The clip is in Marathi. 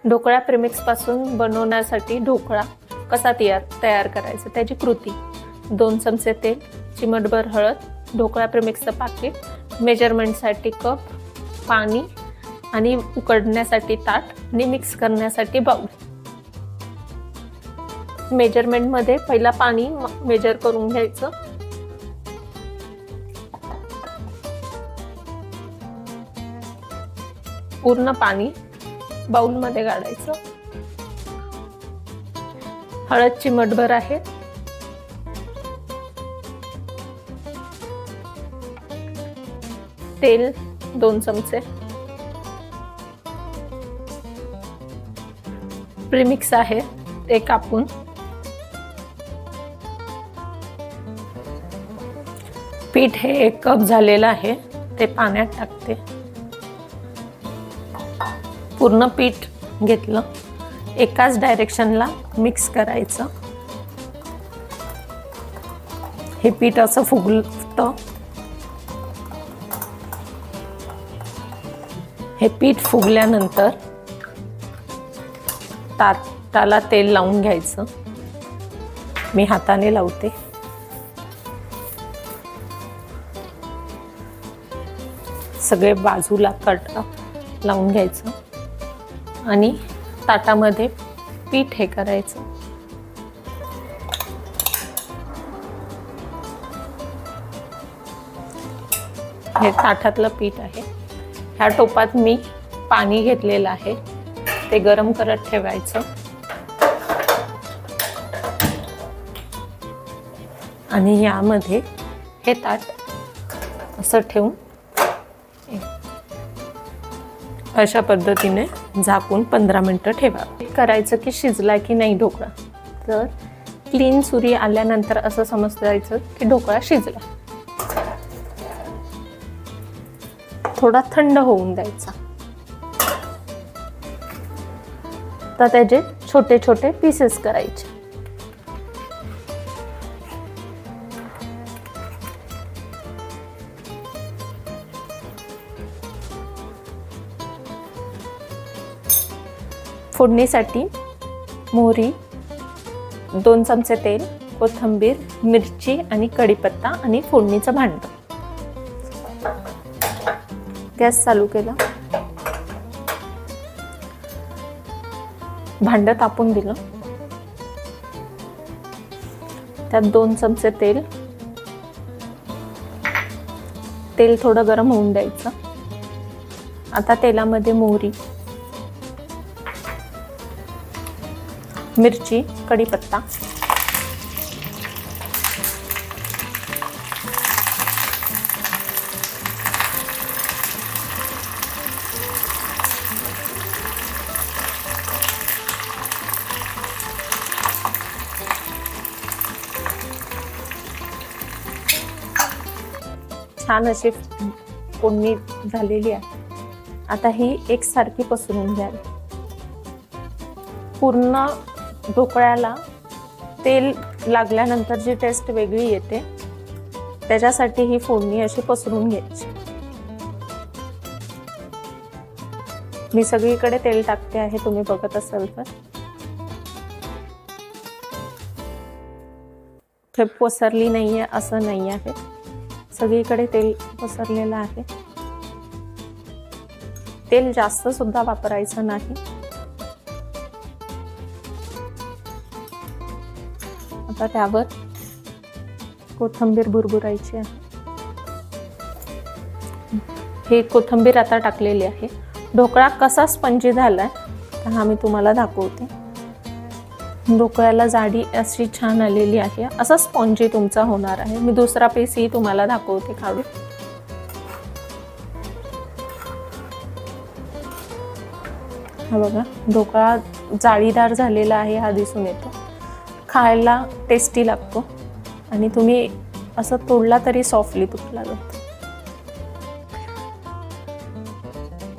ढोकळा प्रेमिक्सपासून बनवण्यासाठी ढोकळा कसा तयार करायचा त्याची कृती. 2 चमचे तेल, चिमटभर हळद, ढोकळा प्रेमिक्सचं पाकीट, मेजरमेंटसाठी कप, पाणी आणि उकडण्यासाठी ताट आणि मिक्स करण्यासाठी बाउल. मेजरमेंटमध्ये पहिला पाणी मेजर करून घ्यायचं. पूर्ण पाणी बाउलमध्ये काढायचं. हळद चिमटभर आहे. तेल 2 चमचे. प्रीमिक्स आहे ते कापून. पीठ हे 1 कप झालेलं आहे ते पाण्यात टाकते. पूर्ण पीठ घेतलं. एकाच डायरेक्शनला मिक्स करायचं. हे पीठ असं फुगतं. हे पीठ फुगल्यानंतर ताटाला तेल लावून घ्यायचं. मी हाताने लावते. सगळे बाजूला कट लावून घ्यायचं आणि ताटामध्ये पीठ हे करायचं. हे ताटातलं पीठ आहे. ह्या टोपात मी पाणी घेतलेलं आहे ते गरम करत ठेवायचं. आणि यामध्ये हे ताट असं ठेवून अशा पद्धतीने झाकून 15 मिनिटं ठेवा. करायचं की शिजला की नाही ढोकळा. तर क्लीन सुरी आल्यानंतर असं समजायचं की ढोकळा शिजला. थोडा थंड होऊन द्यायचा. तर त्याचे छोटे छोटे पीसेस करायचे. फोडणीसाठी मोहरी, 2 चमचे तेल, कोथिंबीर, मिरची आणि कढीपत्ता आणि फोडणीचं भांड. गॅस चालू केला. भांड तापून दिलं. त्यात 2 चमचे तेल. तेल थोडं गरम होऊन द्यायचं. आता तेलामध्ये मोहरी, मिरची, कढीपत्ता, छान अशी फोडणी झालेली आहे. आता ही एकसारखी पसरून घ्या. पूर्ण ढोकळ्याला तेल लागल्यानंतर जी टेस्ट वेगळी येते त्याच्यासाठी ही फोडणी अशी पसरून घ्यायची. मी सगळीकडे तेल टाकते आहे, तुम्ही बघत असाल तर. ते पसरली नाहीये असं नाही आहे. सगळीकडे तेल पसरलेलं आहे. तेल जास्त सुद्धा वापरायचं नाही. आता त्यावर कोथिंबीर भुरभुरायची आहे. हे कोथिंबीर आता टाकलेली आहे. ढोकळा कसा स्पंजी झालाय हा मी तुम्हाला दाखवते. ढोकळ्याला जाडी अशी छान आलेली आहे. असा स्पॉन्जी तुमचा होणार आहे. मी दुसरा पीसही तुम्हाला दाखवते काढून. हा बघा, ढोकळा जाळीदार झालेला आहे हा दिसून येतो. खायला टेस्टी लागतो आणि तुम्ही असं तोडला तरी सॉफ्टली तुटला जातो.